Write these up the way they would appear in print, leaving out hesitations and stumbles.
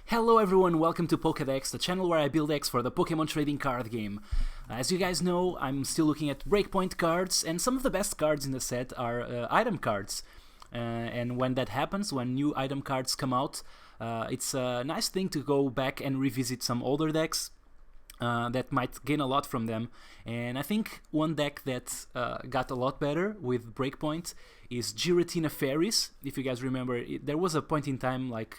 Hello everyone, welcome to Pokédex, the channel where I build decks for the Pokemon trading card game. As you guys know, I'm still looking at breakpoint cards, and some of the best cards in the set are item cards. And when that happens, when new item cards come out, it's a nice thing to go back and revisit some older decks that might gain a lot from them. And I think one deck that got a lot better with breakpoint is Giratina Fairies. If you guys remember, there was a point in time, like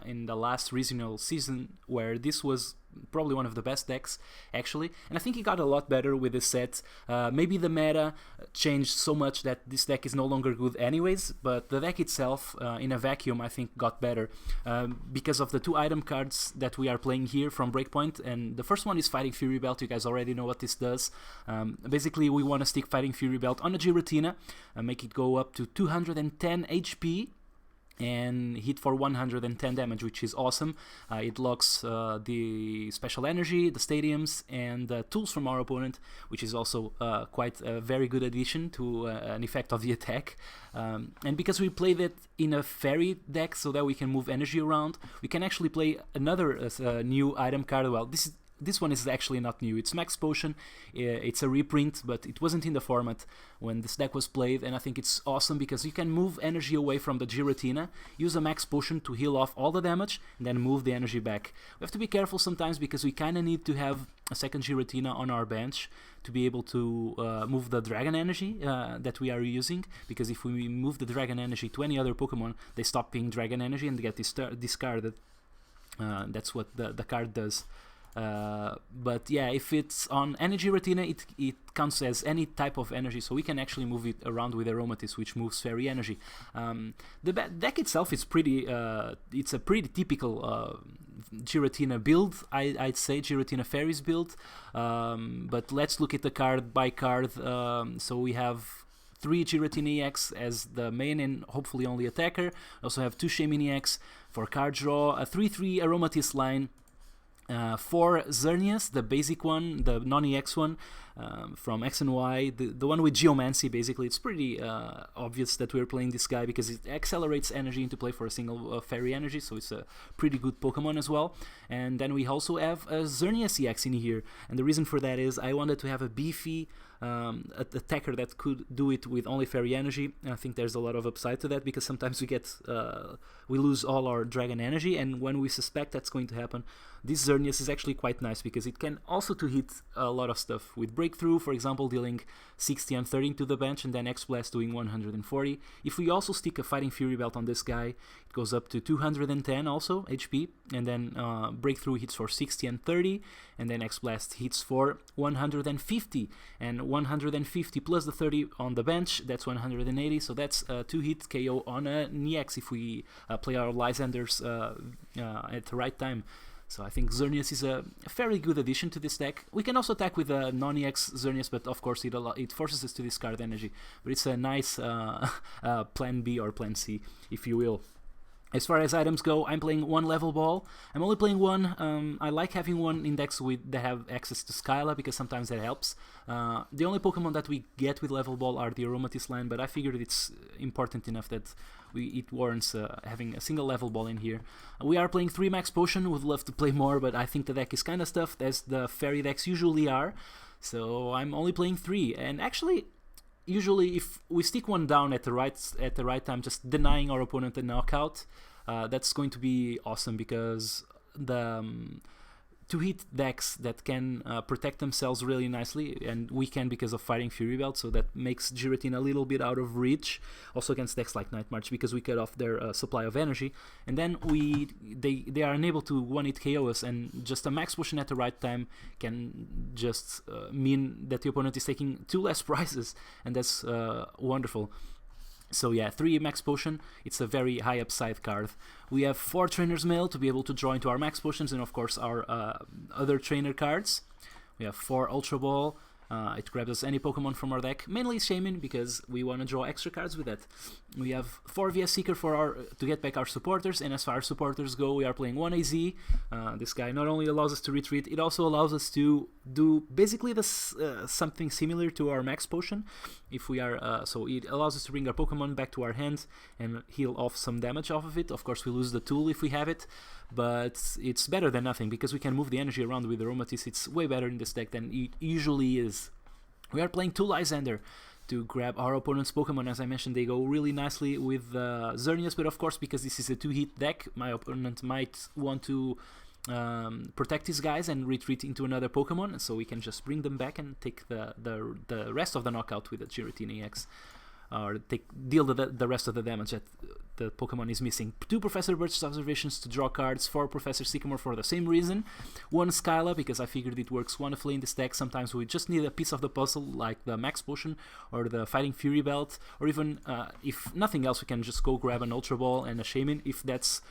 in the last regional season, where this was probably one of the best decks, actually. And I think it got a lot better with this set. Maybe the meta changed so much that this deck is no longer good anyways, but the deck itself, in a vacuum, I think got better because of the two item cards that we are playing here from breakpoint. And the first one is Fighting Fury Belt. You guys already know what this does. Basically, we want to stick Fighting Fury Belt on a Giratina, make it go up to 210 HP and hit for 110 damage, which is awesome. It locks the special energy, the stadiums, and the tools from our opponent, which is also quite a very good addition to an effect of the attack. And because we play that in a fairy deck so that we can move energy around, we can actually play another new item card. Well, this one is actually not new. It's Max Potion. It's a reprint, but it wasn't in the format when this deck was played, and I think it's awesome because you can move energy away from the Giratina, use a Max Potion to heal off all the damage, and then move the energy back. We have to be careful sometimes because we kind of need to have a second Giratina on our bench to be able to move the Dragon Energy that we are using, because if we move the Dragon Energy to any other Pokemon, they stop being Dragon Energy and get discarded. That's what the card does. But yeah, if it's on any Giratina, it counts as any type of energy, so we can actually move it around with Aromatisse, which moves fairy energy. The deck itself is pretty, it's a pretty typical Giratina build, I'd say, Giratina Fairies build. But let's look at the card by card. So we have 3 Giratina EX as the main and hopefully only attacker. We also have 2 Shaymin EX for card draw, a 3/3 Aromatisse line, 4 Xerneas, the basic one, the non-EX one, from X and Y, the one with Geomancy. Basically, it's pretty obvious that we're playing this guy because it accelerates energy into play for a single fairy energy, so it's a pretty good Pokemon as well. And then we also have a Xerneas EX in here, and the reason for that is I wanted to have a beefy attacker that could do it with only fairy energy. I think there's a lot of upside to that because sometimes we lose all our dragon energy, and when we suspect that's going to happen, this Xerneas is actually quite nice because it can also to hit a lot of stuff with Breakthrough, for example, dealing 60 and 30 to the bench, and then X-Blast doing 140. If we also stick a Fighting Fury Belt on this guy, it goes up to 210 also HP, and then Breakthrough hits for 60 and 30, and then X-Blast hits for 150, and 150 plus the 30 on the bench, that's 180, so that's a 2-hit KO on an EX if we play our Lysanders at the right time. So I think Xerneas is a fairly good addition to this deck. We can also attack with a non-EX Xerneas, but of course it forces us to discard energy. But it's a nice plan B or plan C, if you will. As far as items go, I'm playing 1 level ball. I'm only playing 1. I like having 1 in decks that have access to Skyla because sometimes that helps. The only Pokemon that we get with level ball are the Aromatisse line, but I figured it's important enough that it warrants having a single level ball in here. We are playing 3 Max Potion. Would love to play more, but I think the deck is kind of stuffed as the fairy decks usually are. So I'm only playing 3, and actually, usually if we stick 1 down at the right time, just denying our opponent a knockout, that's going to be awesome because the 2-hit decks that can protect themselves really nicely, and we can because of Fighting Fury Belt, so that makes Giratina a little bit out of reach, also against decks like Night March because we cut off their supply of energy, and then they are unable to 1-hit KO us, and just a Max Potion at the right time can just mean that the opponent is taking 2 less prizes, and that's wonderful. So yeah, 3 Max Potion, it's a very high upside card. We have 4 Trainer's Mail to be able to draw into our Max Potions, and of course our other trainer cards. We have 4 Ultra Ball, It grabs us any Pokemon from our deck, mainly Shaman, because we want to draw extra cards with that. We have 4 VS Seeker to get back our supporters, and as far as supporters go, we are playing 1 AZ. This guy not only allows us to retreat, it also allows us to do basically something similar to our Max Potion. If we are so it allows us to bring our Pokemon back to our hand and heal off some damage off of it. Of course, we lose the tool if we have it, but it's better than nothing because we can move the energy around with Aromatisse. It's way better in this deck than it usually is. We are playing 2 Lysander to grab our opponent's Pokemon. As I mentioned, they go really nicely with Xerneas, but of course, because this is a 2-hit deck, my opponent might want to protect these guys and retreat into another Pokemon, so we can just bring them back and take the rest of the knockout with the Giratina EX, or deal the rest of the damage that the Pokemon is missing. 2 Professor Birch's Observations to draw cards, 4 Professor Sycamore for the same reason, 1 Skyla because I figured it works wonderfully in this deck. Sometimes we just need a piece of the puzzle like the Max Potion or the Fighting Fury Belt, or even if nothing else we can just go grab an Ultra Ball and a Shaman. If that's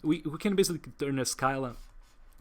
we can basically turn a Skyla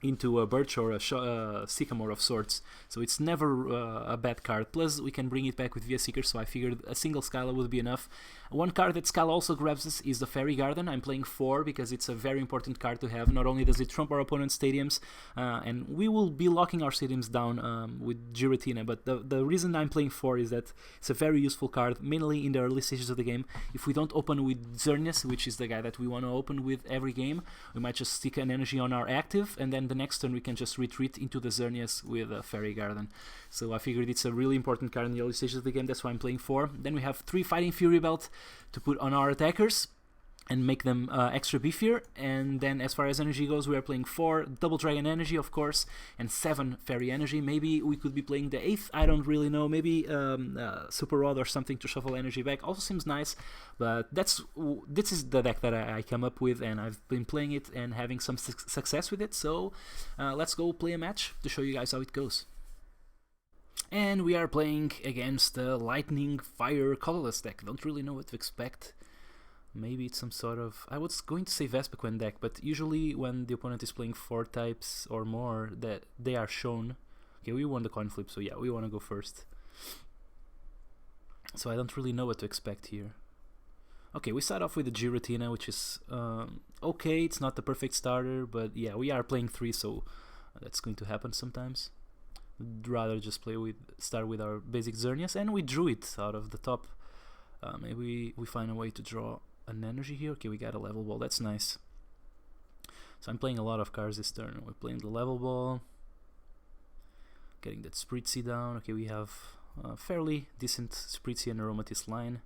into a Birch or a Sycamore of sorts, so it's never a bad card. Plus we can bring it back with VS Seeker, so I figured a single Skyla would be enough. 1 card that Skyla also grabs us is the Fairy Garden. I'm playing 4 because it's a very important card to have. Not only does it trump our opponent's stadiums, and we will be locking our stadiums down with Giratina, but the reason I'm playing 4 is that it's a very useful card, mainly in the early stages of the game. If we don't open with Xerneas, which is the guy that we want to open with every game, we might just stick an energy on our active, and then the next turn we can just retreat into the Xerneas with a Fairy Garden. So I figured it's a really important card in the early stages of the game, that's why I'm playing 4. Then we have 3 Fighting Fury Belt to put on our attackers and make them extra beefier. And then as far as energy goes, we are playing 4 Double Dragon Energy, of course, and 7 Fairy Energy. Maybe we could be playing the 8th, I don't really know. Maybe Super Rod or something to shuffle energy back. Also seems nice, but this is the deck that I come up with, and I've been playing it and having some success with it. So let's go play a match to show you guys how it goes. And we are playing against the Lightning Fire Colorless deck. Don't really know what to expect. Maybe it's some sort of... I was going to say Vespiquen deck, but usually when the opponent is playing 4 types or more, that they are shown. Okay, we won the coin flip, so yeah, we want to go first. So I don't really know what to expect here. Okay, we start off with the Giratina, which is okay. It's not the perfect starter, but yeah, we are playing 3, so that's going to happen sometimes. I'd rather just start with our basic Xerneas, and we drew it out of the top. Maybe we find a way to draw an energy here. Okay, we got a level ball, that's nice. So I'm playing a lot of cards this turn. We're playing the level ball, getting that Spritzy down. Okay, we have a fairly decent Spritzy and Aromatisse line.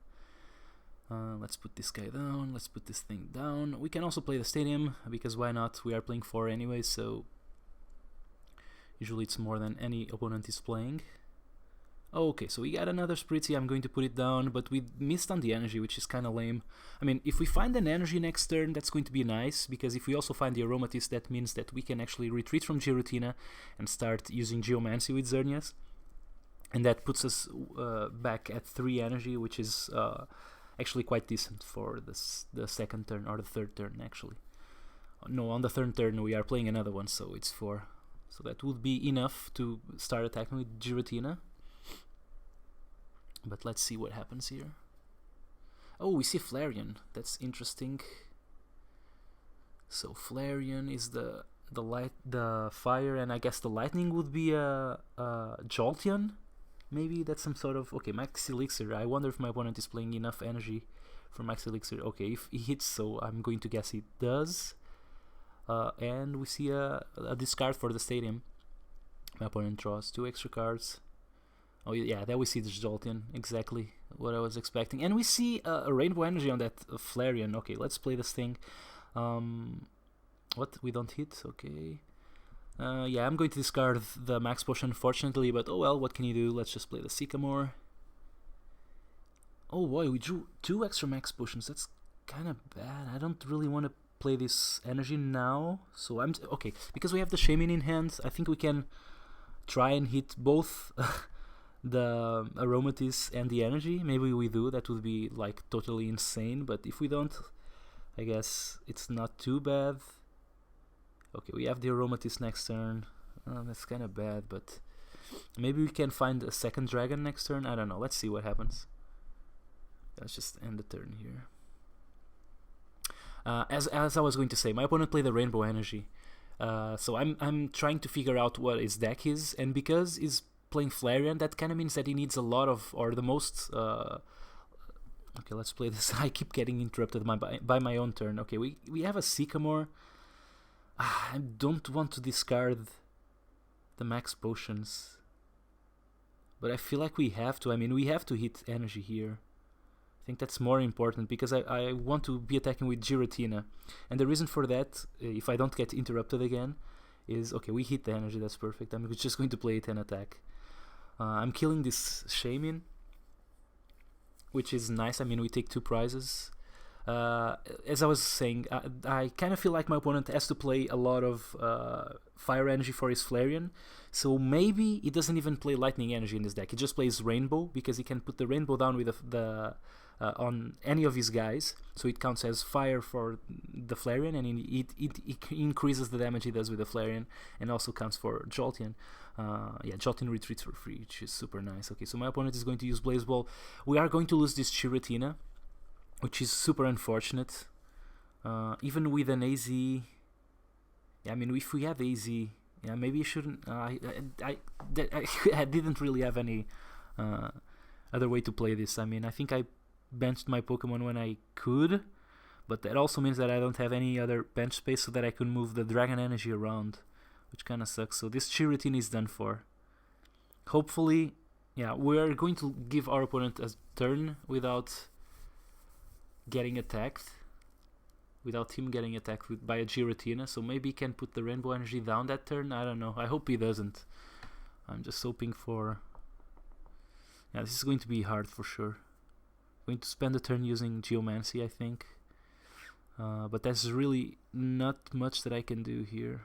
Let's put this guy down, let's put this thing down. We can also play the stadium, because why not? We are playing 4 anyway, so usually it's more than any opponent is playing. Okay, so we got another Spritzy. I'm going to put it down, but we missed on the energy, which is kind of lame. I mean, if we find an energy next turn, that's going to be nice, because if we also find the Aromatisse, that means that we can actually retreat from Giratina and start using Geomancy with Xerneas. And that puts us back at 3 energy, which is actually quite decent for the second turn, or the third turn, actually. No, on the third turn we are playing another one, so it's 4. So that would be enough to start attacking with Giratina. But let's see what happens here. Oh, we see Flareon. That's interesting. So Flareon is the fire, and I guess the lightning would be a Jolteon. Maybe that's some sort of... Okay, Max Elixir. I wonder if my opponent is playing enough energy for Max Elixir. Okay, if he hits, so I'm going to guess he does. And we see a discard for the stadium. My opponent draws 2 extra cards. Oh yeah, there we see the Jolteon, exactly what I was expecting. And we see a Rainbow Energy on that Flareon. Okay, let's play this thing. What? We don't hit? Okay. Yeah, I'm going to discard the Max Potion, unfortunately, but oh well, what can you do? Let's just play the Sycamore. Oh boy, we drew 2 extra Max Potions. That's kind of bad. I don't really want to play this energy now. So I'm... Okay, because we have the Shaman in hand, I think we can try and hit both... the Aromatisse and the energy. Maybe we do. That would be like totally insane, but if we don't, I guess it's not too bad. Okay, we have the Aromatisse next turn. That's kind of bad, but Maybe we can find a second dragon next turn. I don't know. Let's see what happens. Let's just end the turn here. As I was going to say, my opponent played the Rainbow Energy. So I'm trying to figure out what his deck is, and because he's playing Flareon, that kind of means that he needs a lot of, or the most... okay, let's play this. I keep getting interrupted by my own turn. Okay, we have a Sycamore. I don't want to discard the max potions, but I feel like we have to. I mean, we have to hit energy here. I think that's more important because I want to be attacking with Giratina, and the reason for that, if I don't get interrupted again, is okay. We hit the energy. That's perfect. I'm just going to play it and attack. I'm killing this Shaman, which is nice. I mean, we take 2 prizes. As I was saying, I kind of feel like my opponent has to play a lot of fire energy for his Flareon, so maybe he doesn't even play lightning energy in this deck. He just plays rainbow because he can put the rainbow down with the on any of his guys, so it counts as fire for the Flareon, and it increases the damage he does with the Flareon, and also counts for Jolteon. Yeah, Jolteon retreats for free, which is super nice. Okay, so my opponent is going to use Blaze Ball. We are going to lose this Giratina, which is super unfortunate. Even with an AZ, yeah, I mean, if we have AZ, yeah, maybe you shouldn't. I didn't really have any other way to play this. I mean, I think I benched my Pokemon when I could, but that also means that I don't have any other bench space so that I can move the Dragon Energy around, which kind of sucks. So this Giratina is done for. Hopefully, yeah, we are going to give our opponent a turn without getting attacked, without him getting attacked by a Giratina, so maybe he can put the Rainbow Energy down that turn. I don't know. I hope he doesn't. I'm just hoping for... Yeah, this is going to be hard for sure. Going to spend a turn using Geomancy, I think. But there's really not much that I can do here.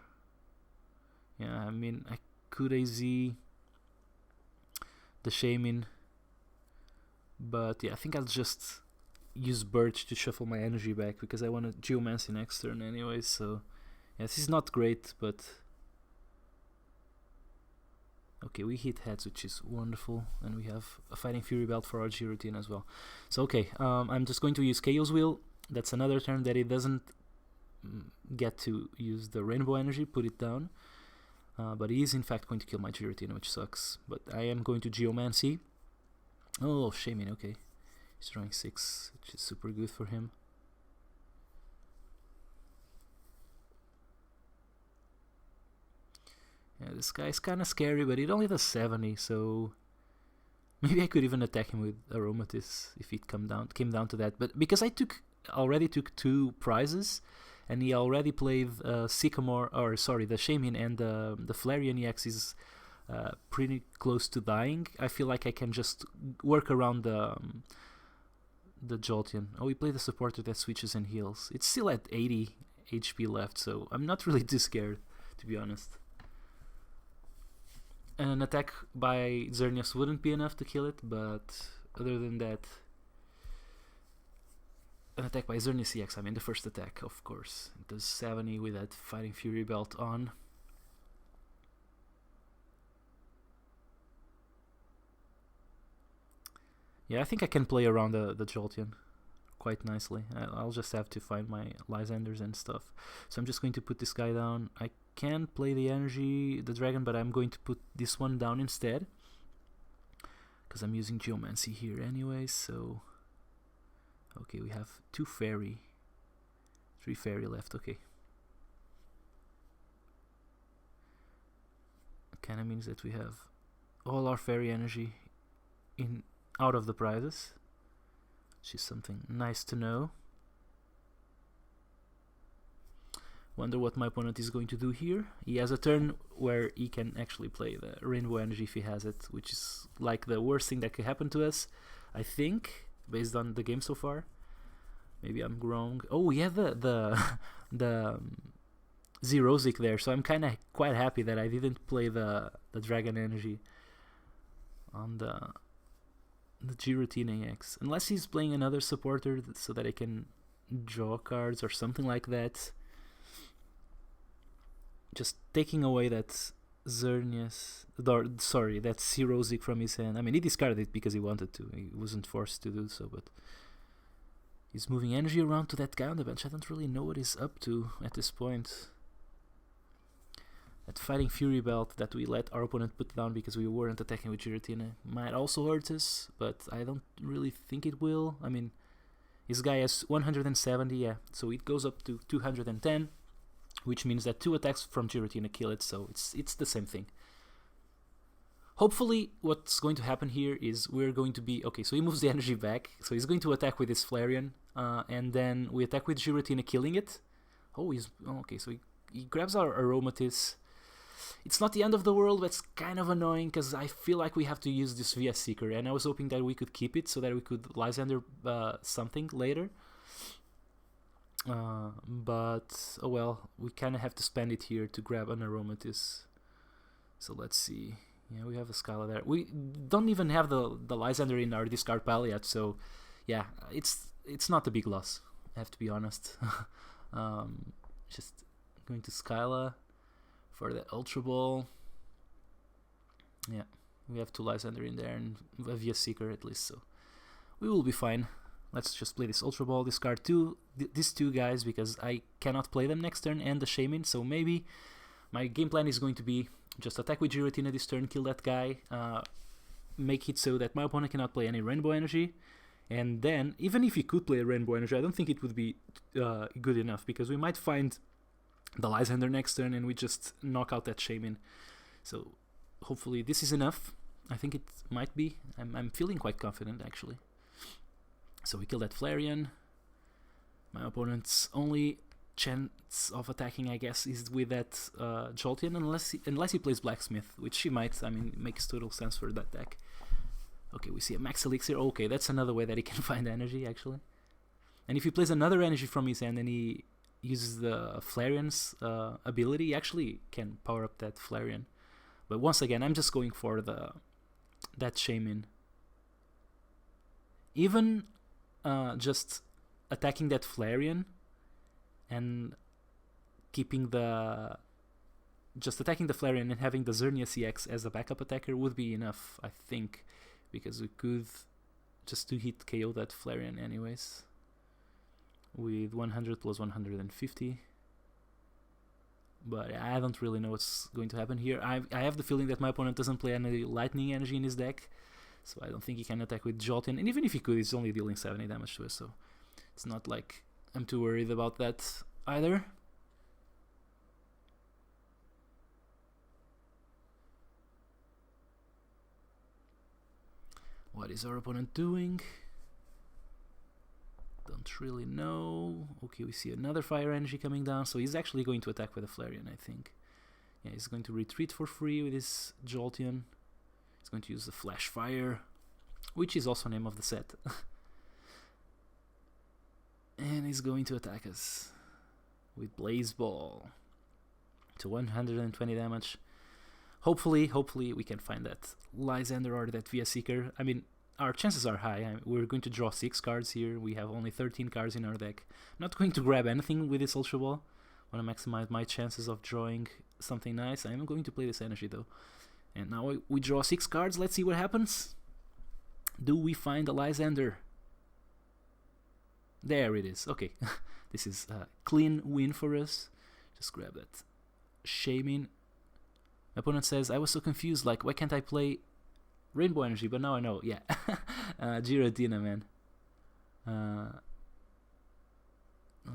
Yeah, I mean, I could AZ the Shaman, but yeah, I think I'll just use Birch to shuffle my energy back because I want to Geomancy next turn anyway, so yeah, this is not great, but okay, we hit heads, which is wonderful, and we have a Fighting Fury Belt for our Giratina as well. So okay, I'm just going to use Chaos Wheel. That's another turn that it doesn't get to use the Rainbow Energy, put it down, but he is in fact going to kill my Giratina, which sucks, but I am going to Geomancy. Oh, Shaman, okay. He's drawing 6, which is super good for him. Yeah, this guy is kind of scary, but it only does 70, so maybe I could even attack him with Aromatisse if it came down to that. But because I already took 2 prizes, and he already played Sycamore, or sorry, the Shaman, and the Flareon EX is pretty close to dying. I feel like I can just work around the Jolteon. Oh, we played a supporter that switches and heals. It's still at 80 HP left, so I'm not really too scared, to be honest. An attack by Xerneas wouldn't be enough to kill it, but other than that, an attack by Xerneas EX, I mean the first attack, of course. It does 70 with that Fighting Fury Belt on. Yeah, I think I can play around the Jolteon quite nicely. I'll just have to find my Lysanders and stuff. So I'm just going to put this guy down. I can play the dragon, but I'm going to put this one down instead, because I'm using Geomancy here anyway, so... Okay, we have 2 fairy. 3 fairy left, okay. Kinda means that we have all our fairy energy out of the prizes, which is something nice to know. Wonder what my opponent is going to do here. He has a turn where he can actually play the Rainbow Energy if he has it, which is like the worst thing that could happen to us, I think, based on the game so far. Maybe I'm wrong. Oh, yeah, the Xerosic there, so I'm kind of quite happy that I didn't play the Dragon Energy on the Giratina X, unless he's playing another supporter so that I can draw cards or something like that. Just taking away that Xerneas. Sorry, that's Heroic from his hand. I mean, he discarded it because he wanted to. He wasn't forced to do so, but he's moving energy around to that guy on the bench. I don't really know what he's up to at this point. That Fighting Fury belt that we let our opponent put down because we weren't attacking with Giratina might also hurt us, but I don't really think it will. I mean, his guy has 170, yeah, so it goes up to 210, which means that 2 attacks from Giratina kill it, so it's the same thing. Hopefully, what's going to happen here is we're going to be... Okay, so he moves the energy back, so he's going to attack with his Flareon, and then we attack with Giratina killing it. Okay, so he grabs our Aromatisse. It's not the end of the world, but it's kind of annoying because I feel like we have to use this via Seeker, and I was hoping that we could keep it so that we could Lysander something later. But, oh well, we kind of have to spend it here to grab an Aromatisse. So let's see. Yeah, we have a Scala there. We don't even have the Lysander in our discard pile yet, so yeah, it's not a big loss, I have to be honest. Just going to Scala for the Ultra Ball. Yeah, we have 2 Lysander in there and a via Seeker at least, so we will be fine. Let's just play this Ultra Ball, discard these 2 guys because I cannot play them next turn and the Shaman, so maybe my game plan is going to be just attack with Giratina this turn, kill that guy, make it so that my opponent cannot play any Rainbow Energy, and then, even if he could play a Rainbow Energy, I don't think it would be good enough because we might find the Lysander next turn and we just knock out that Shaman. So hopefully this is enough. I think it might be. I'm feeling quite confident actually. So we kill that Flareon. My opponent's only chance of attacking, I guess, is with that Jolteon, unless he plays Blacksmith, which he might. I mean, it makes total sense for that deck. Okay, we see a Max Elixir. Okay, that's another way that he can find energy actually. And if he plays another energy from his hand and he uses the Flareon's ability, he actually can power up that Flareon. But once again, I'm just going for that Shaman. Even just attacking that Flareon and keeping just attacking the Flareon and having the Xerneas EX as a backup attacker would be enough, I think, because we could just 2-hit KO that Flareon anyways with 100 plus 150. But I don't really know what's going to happen here. I have the feeling that my opponent doesn't play any lightning energy in his deck, so I don't think he can attack with Jolteon, and even if he could, he's only dealing 70 damage to us, so it's not like I'm too worried about that either. What is our opponent doing? Don't really know. Okay, we see another fire energy coming down, so he's actually going to attack with a Flareon, I think. Yeah, he's going to retreat for free with his Jolteon. He's going to use the Flash Fire, which is also the name of the set. And he's going to attack us with Blaze Ball to 120 damage. Hopefully we can find that Lysander or that Via Seeker. I mean, our chances are high. We're going to draw 6 cards here. We have only 13 cards in our deck. I'm not going to grab anything with this Ultra Ball. I want to maximize my chances of drawing something nice. I'm going to play this energy though. And now we draw 6 cards. Let's see what happens. Do we find a Lysander? There it is. Okay. This is a clean win for us. Just grab that Shaman. My opponent says, I was so confused, like, why can't I play Rainbow Energy? But now I know, yeah. Giratina, man.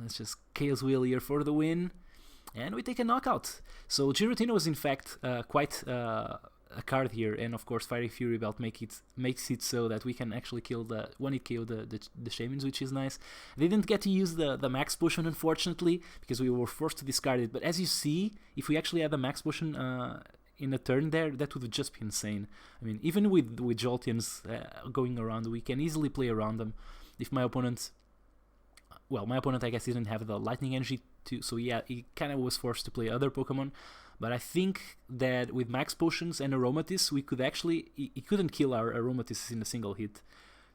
Let's just Chaos Wheel here for the win. And we take a knockout. So Giratina was in fact quite a card here, and of course Fiery Fury Belt makes it so that we can actually kill the Shamans, which is nice. I didn't get to use the Max Potion, unfortunately, because we were forced to discard it. But as you see, if we actually had the Max Potion in a turn there, that would just be insane. I mean, even with Jolteons going around, we can easily play around them. If my opponent... Well, my opponent, I guess, didn't have the Lightning Energy too, so yeah, he kind of was forced to play other Pokemon. But I think that with Max Potions and Aromatisse, we could actually... He couldn't kill our Aromatisse in a single hit.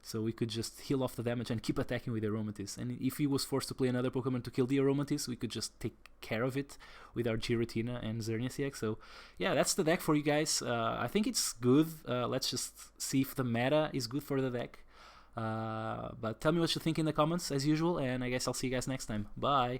So we could just heal off the damage and keep attacking with Aromatisse. And if he was forced to play another Pokemon to kill the Aromatisse, we could just take care of it with our Giratina and Xerneas EX. So yeah, that's the deck for you guys. I think it's good. Let's just see if the meta is good for the deck. But tell me what you think in the comments as usual, and I guess I'll see you guys next time. Bye!